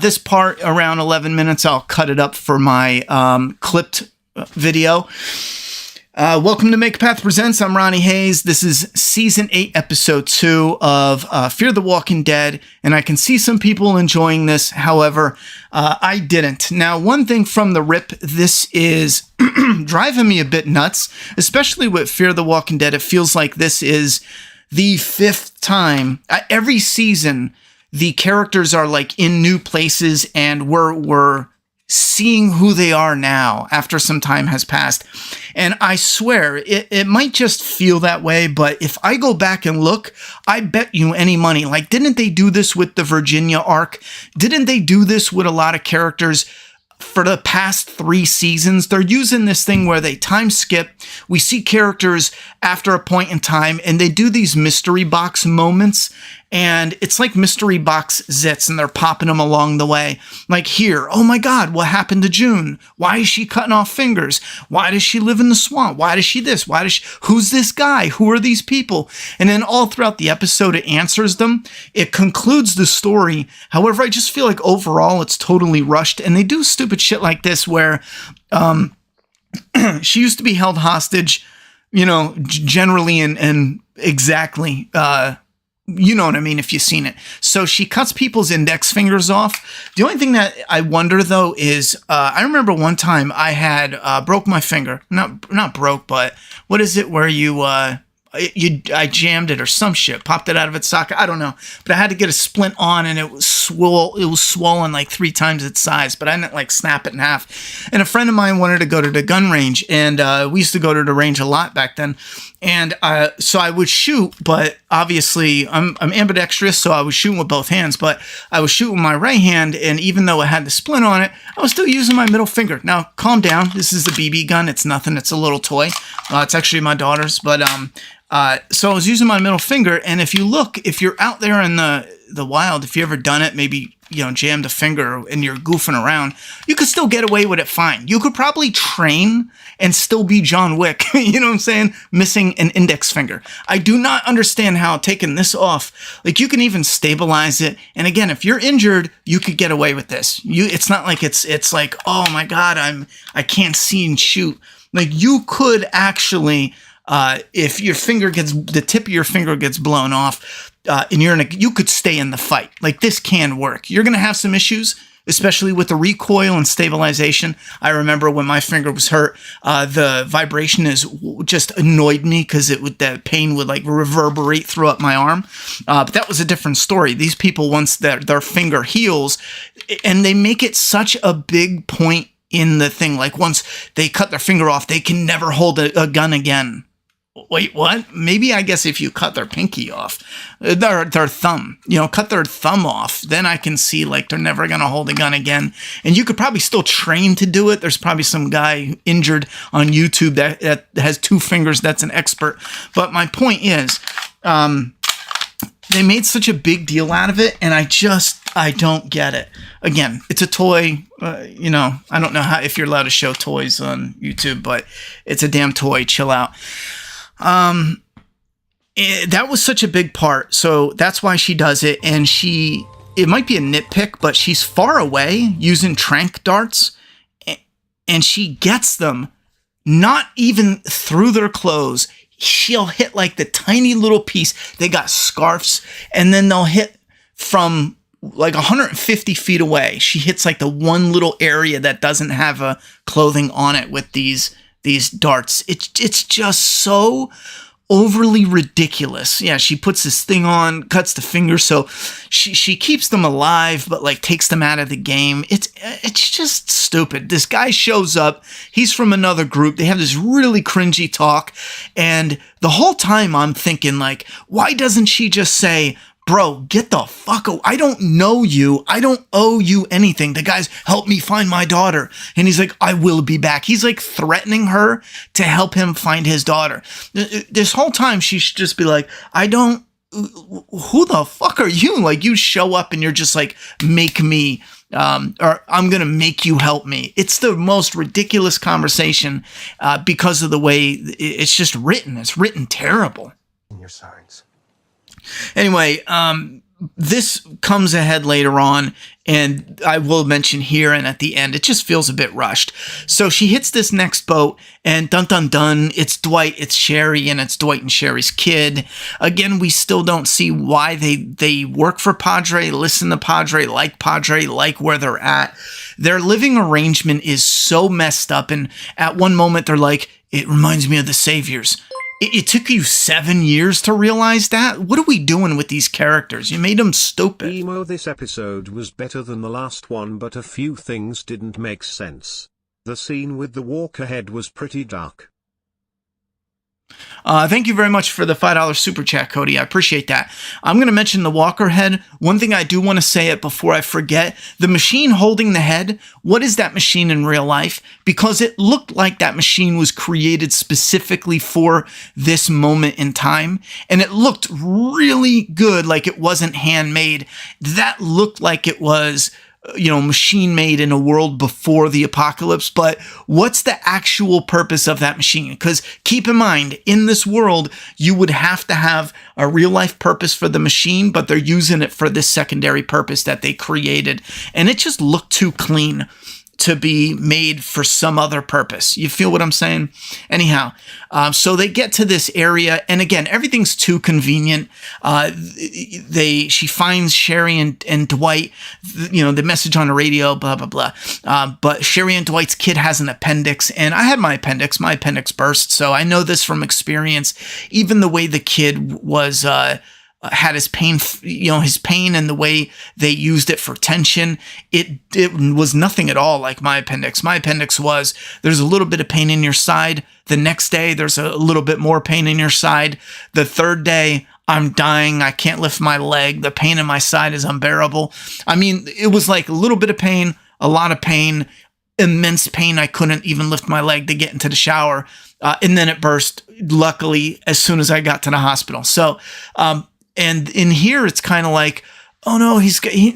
This part, around 11 minutes, I'll cut it up for my clipped video. Welcome to Make a Path Presents. I'm Ronnie Hayes. This is Season 8, Episode 2 of Fear the Walking Dead, and I can see some people enjoying this. However, I didn't. Now, one thing from the rip, this is driving me a bit nuts, especially with Fear the Walking Dead. It feels like this is the 5th time. Every season, the characters are like in new places, and we're seeing who they are now after some time has passed. And I swear, it might just feel that way, but if I go back and look, I bet you any money. Like, didn't they do this with the Virginia arc? Didn't they do this with a lot of characters? For the past 3 seasons, they're using this thing where they time skip. We see characters after a point in time, and they do these mystery box moments, and it's like mystery box zits, and they're popping them along the way. Like here, oh my God, what happened to June? Why is she cutting off fingers? Why does she live in the swamp? Why does she this? Who's this guy? Who are these people? And then all throughout the episode, it answers them. It concludes the story. However, I just feel like overall it's totally rushed, and they do stupid shit like this where she used to be held hostage, generally and exactly, you know what I mean if you've seen it. So she cuts people's index fingers off. The only thing that I wonder though is, I remember one time I had broke my finger. Not broke, but what is it where I jammed it or some shit, popped it out of its socket. I don't know, but I had to get a splint on, and it was swollen like 3 times its size, but I didn't like snap it in half. And a friend of mine wanted to go to the gun range, and we used to go to the range a lot back then. And so I would shoot, but obviously I'm ambidextrous, so I was shooting with both hands, but I was shooting with my right hand, and even though it had the splint on it, I was still using my middle finger. Now, calm down. This is a BB gun. It's nothing. It's a little toy. It's actually my daughter's, but so I was using my middle finger, and if you're out there in the wild, if you ever done it, maybe, jammed a finger and you're goofing around, you could still get away with it fine. You could probably train and still be John Wick, you know what I'm saying? Missing an index finger. I do not understand how taking this off, like you can even stabilize it. And again, if you're injured, you could get away with this. It's not like it's like, oh my God, I can't see and shoot. Like you could actually, if the tip of your finger gets blown off, and you could stay in the fight. Like this can work. You're going to have some issues, especially with the recoil and stabilization. I remember when my finger was hurt, the vibration just annoyed me because the pain would like reverberate throughout my arm. But that was a different story. These people, once their finger heals, and they make it such a big point in the thing, like once they cut their finger off, they can never hold a gun again. Wait, what? Maybe I guess if you cut their pinky off, their thumb, cut their thumb off, then I can see like they're never going to hold a gun again. And you could probably still train to do it. There's probably some guy injured on YouTube that has 2 fingers that's an expert. But my point is, they made such a big deal out of it, and I don't get it. Again, it's a toy. I don't know if you're allowed to show toys on YouTube, but it's a damn toy. Chill out. That was such a big part, so that's why she does it. And it might be a nitpick, but she's far away using tranq darts, and she gets them not even through their clothes. She'll hit like the tiny little piece. They got scarves, and then they'll hit from like 150 feet away. She hits like the one little area that doesn't have a clothing on it with these darts. It's just so overly ridiculous. Yeah, she puts this thing on, cuts the finger, so she keeps them alive, but like takes them out of the game. It's just stupid. This guy shows up. He's from another group. They have this really cringy talk, and the whole time I'm thinking like, why doesn't she just say, bro, get the fuck away. I don't know you. I don't owe you anything. The guy's, help me find my daughter. And he's like, I will be back. He's like threatening her to help him find his daughter. This whole time, she should just be like, who the fuck are you? Like, you show up and you're just like, make me, or I'm going to make you help me. It's the most ridiculous conversation because of the way it's just written. It's written terrible. In your signs. Anyway, this comes ahead later on, and I will mention here and at the end, it just feels a bit rushed. So she hits this next boat, and dun dun dun, it's Dwight, it's Sherry, and it's Dwight and Sherry's kid. Again, we still don't see why they work for Padre, listen to Padre, like where they're at. Their living arrangement is so messed up, and at one moment they're like, it reminds me of the Saviors. It took you 7 years to realize that? What are we doing with these characters? You made them stupid. Emo, this episode was better than the last one, but a few things didn't make sense. The scene with the walker head was pretty dark. Thank you very much for the $5 super chat, Cody. I appreciate that. I'm going to mention the walker head. One thing I do want to say it before I forget, the machine holding the head, what is that machine in real life? Because it looked like that machine was created specifically for this moment in time, and it looked really good, like it wasn't handmade. That looked like it was machine made in a world before the apocalypse. But what's the actual purpose of that machine? Because keep in mind, in this world, you would have to have a real life purpose for the machine, but they're using it for this secondary purpose that they created. And it just looked too clean to be made for some other purpose. You feel what I'm saying? Anyhow, so they get to this area, and again, everything's too convenient. She finds Sherry and Dwight, the message on the radio, blah, blah, blah. But Sherry and Dwight's kid has an appendix, and I had my appendix burst, so I know this from experience. Even the way the kid was, had his pain, his pain, and the way they used it for tension, it was nothing at all like my appendix. My appendix was, there's a little bit of pain in your side. The next day, there's a little bit more pain in your side. The third day, I'm dying. I can't lift my leg. The pain in my side is unbearable. I mean, it was like a little bit of pain, a lot of pain, immense pain. I couldn't even lift my leg to get into the shower. And then it burst, luckily, as soon as I got to the hospital. So, and in here, it's kind of like, oh no,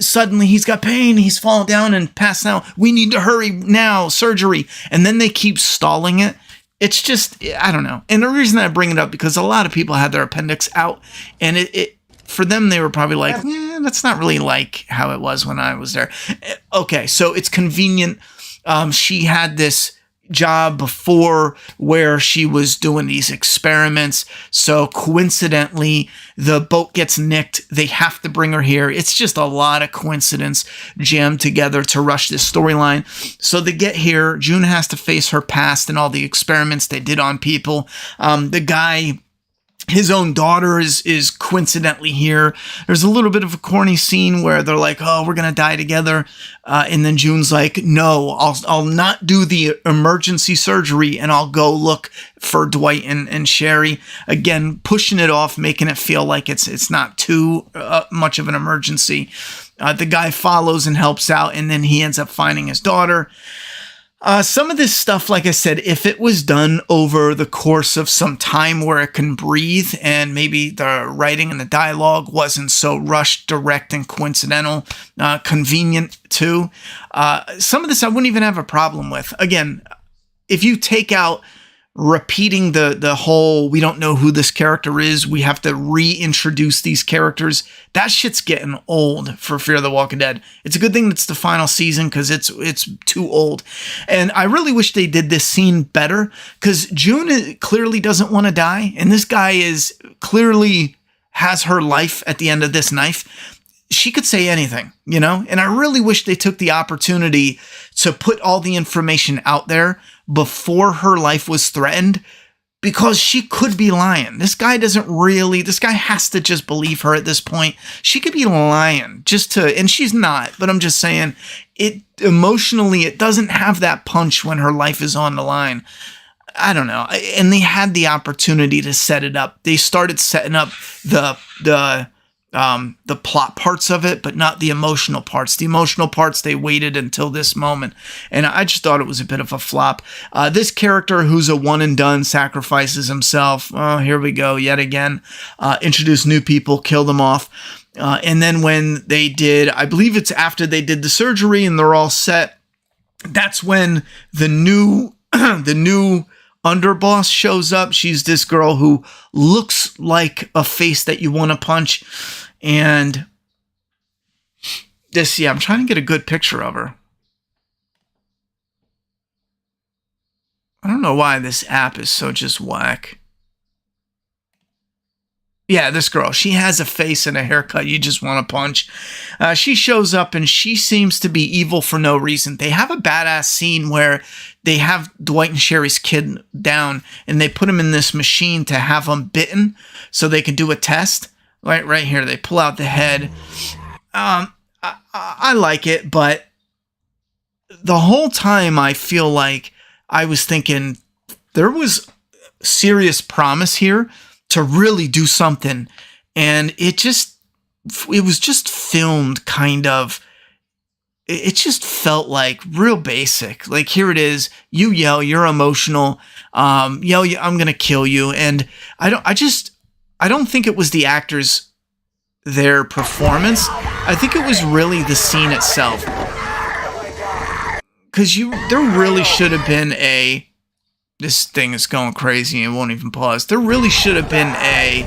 suddenly he's got pain. He's fallen down and passed out. We need to hurry now, surgery. And then they keep stalling it. It's just, I don't know. And the reason I bring it up, because a lot of people had their appendix out, and it for them, they were probably like, that's not really like how it was when I was there. Okay, so it's convenient. She had this job before where she was doing these experiments, so coincidentally the boat gets nicked. They have to bring her here. It's just a lot of coincidence jammed together to rush this storyline. So they get here. June has to face her past and all the experiments they did on people. The guy, his own daughter is coincidentally here. There's a little bit of a corny scene where they're like, oh, we're going to die together. And then June's like, no, I'll not do the emergency surgery, and I'll go look for Dwight and Sherry. Again, pushing it off, making it feel like it's not too much of an emergency. The guy follows and helps out, and then he ends up finding his daughter. Some of this stuff, like I said, if it was done over the course of some time where it can breathe, and maybe the writing and the dialogue wasn't so rushed, direct, and coincidental, convenient too, some of this I wouldn't even have a problem with. Again, if you take out repeating the whole, we don't know who this character is, we have to reintroduce these characters, that shit's getting old for Fear the Walking Dead. It's a good thing it's the final season, because it's too old. And I really wish they did this scene better, because June clearly doesn't want to die, and this guy is clearly has her life at the end of this knife. She could say anything, and I really wish they took the opportunity to put all the information out there before her life was threatened, because she could be lying. This guy has to just believe her at this point. She could be lying and she's not, but I'm just saying emotionally, it doesn't have that punch when her life is on the line. I don't know. And they had the opportunity to set it up. They started setting up the plot parts of it, but not the emotional parts. The emotional parts, they waited until this moment. And I just thought it was a bit of a flop. This character who's a one and done sacrifices himself. Oh, here we go yet again. Introduce new people, kill them off. And then when they did, I believe it's after they did the surgery and they're all set, that's when the new underboss shows up. She's this girl who looks like a face that you want to punch. And I'm trying to get a good picture of her. I don't know why this app is so just whack. Yeah, this girl, she has a face and a haircut you just want to punch. She shows up and she seems to be evil for no reason. They have a badass scene where they have Dwight and Sherry's kid down and they put him in this machine to have him bitten so they can do a test. Right here, they pull out the head. I like it, but the whole time I feel like I was thinking there was serious promise here to really do something, and it was just filmed kind of, it just felt like real basic. Like, here it is, you yell, you're emotional, yell, I'm gonna kill you, and I don't think it was the actors, their performance. I think it was really the scene itself, because there really should have been this thing is going crazy and won't even pause. There really should have been I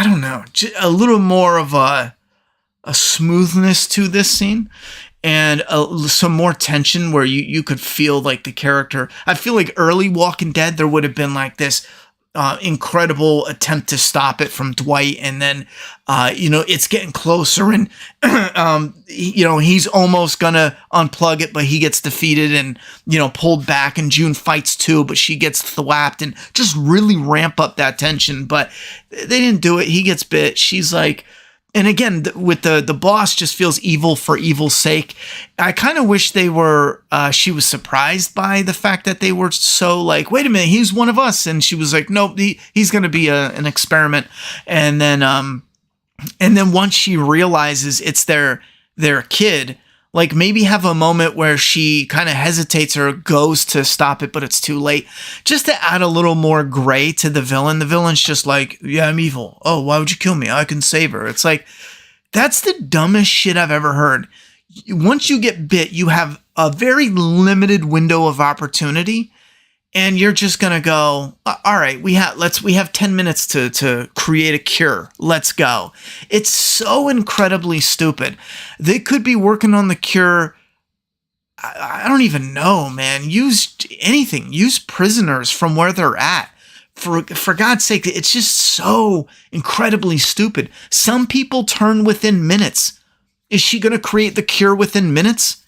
don't know, a little more of a smoothness to this scene, and some more tension where you could feel like the character. I feel like early Walking Dead, there would have been like this incredible attempt to stop it from Dwight, and then it's getting closer, and he's almost gonna unplug it, but he gets defeated and pulled back, and June fights too, but she gets thwapped, and just really ramp up that tension. But they didn't do it. He gets bit, she's like, and again, with the boss just feels evil for evil's sake. I kind of wish she was surprised by the fact that they were so like, wait a minute, he's one of us. And she was like, nope, he's going to be an experiment. And then once she realizes it's their kid, like maybe have a moment where she kind of hesitates or goes to stop it, but it's too late. Just to add a little more gray to the villain. The villain's just like, yeah, I'm evil. Oh, why would you kill me? I can save her. It's like, that's the dumbest shit I've ever heard. Once you get bit, you have a very limited window of opportunity, and you're just gonna go, all right, we have 10 minutes to create a cure. Let's go. It's so incredibly stupid. They could be working on the cure. I don't even know, man. Use anything. Use prisoners from where they're at. For God's sake, it's just so incredibly stupid. Some people turn within minutes. Is she gonna create the cure within minutes?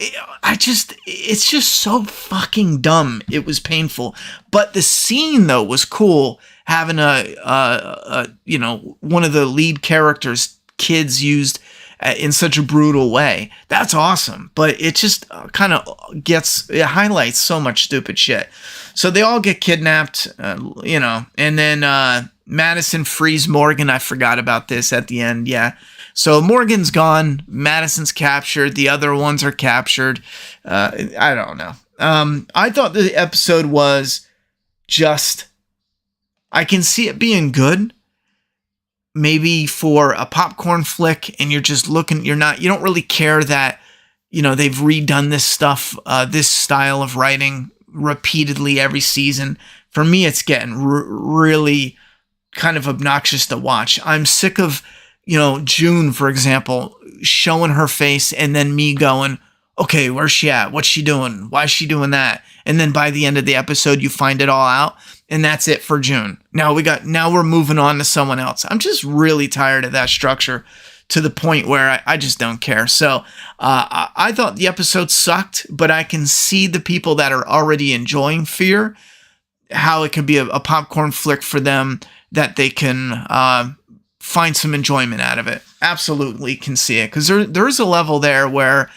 It's just so fucking dumb. It was painful. But the scene though was cool, having one of the lead characters' kids used in such a brutal way. That's awesome. But it just kind of highlights so much stupid shit. So they all get kidnapped, and then Madison frees Morgan. I forgot about this at the end. Yeah. So Morgan's gone, Madison's captured, the other ones are captured. I don't know. I thought the episode was just, I can see it being good, maybe for a popcorn flick, and you're just looking, you don't really care that, they've redone this stuff, this style of writing repeatedly every season. For me, it's getting really kind of obnoxious to watch. I'm sick of, June, for example, showing her face and then me going, okay, where's she at? What's she doing? Why is she doing that? And then by the end of the episode, you find it all out, and that's it for June. Now we're moving on to someone else. I'm just really tired of that structure to the point where I just don't care. So I thought the episode sucked, but I can see the people that are already enjoying Fear, how it could be a popcorn flick for them, that they can find some enjoyment out of it. Absolutely can see it, because there is a level there where,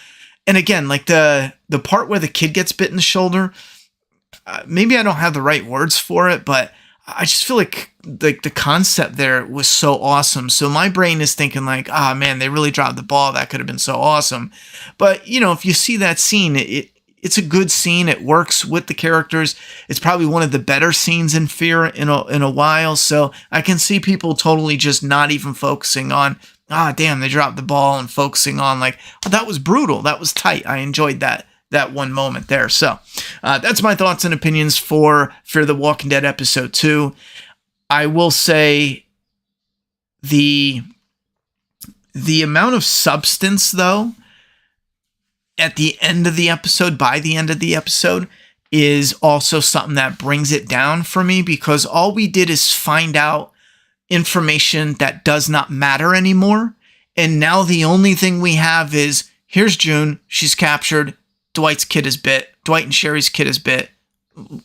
and again, like the part where the kid gets bit in the shoulder, maybe I don't have the right words for it, but I just feel like the concept there was so awesome. So my brain is thinking like, man, they really dropped the ball. That could have been so awesome. But if you see that scene, it's a good scene. It works with the characters. It's probably one of the better scenes in Fear in a while. So I can see people totally just not even focusing on, damn, they dropped the ball, and focusing on like, that was brutal. That was tight. I enjoyed that one moment there. So that's my thoughts and opinions for Fear the Walking Dead episode 2. I will say The amount of substance, though, at the end of the episode, by the end of the episode, is also something that brings it down for me, because all we did is find out information that does not matter anymore. And now the only thing we have is, here's June, she's captured, Dwight and Sherry's kid is bit.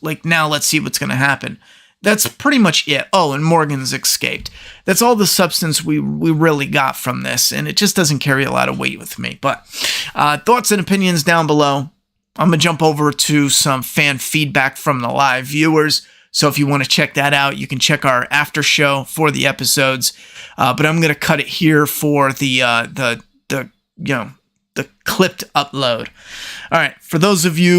Like, now let's see what's going to happen. That's pretty much it. Oh, and Morgan's escaped. That's all the substance we really got from this, and it just doesn't carry a lot of weight with me. But thoughts and opinions down below. I'm going to jump over to some fan feedback from the live viewers. So if you want to check that out, you can check our after show for the episodes. But I'm going to cut it here for the clipped upload. All right, for those of you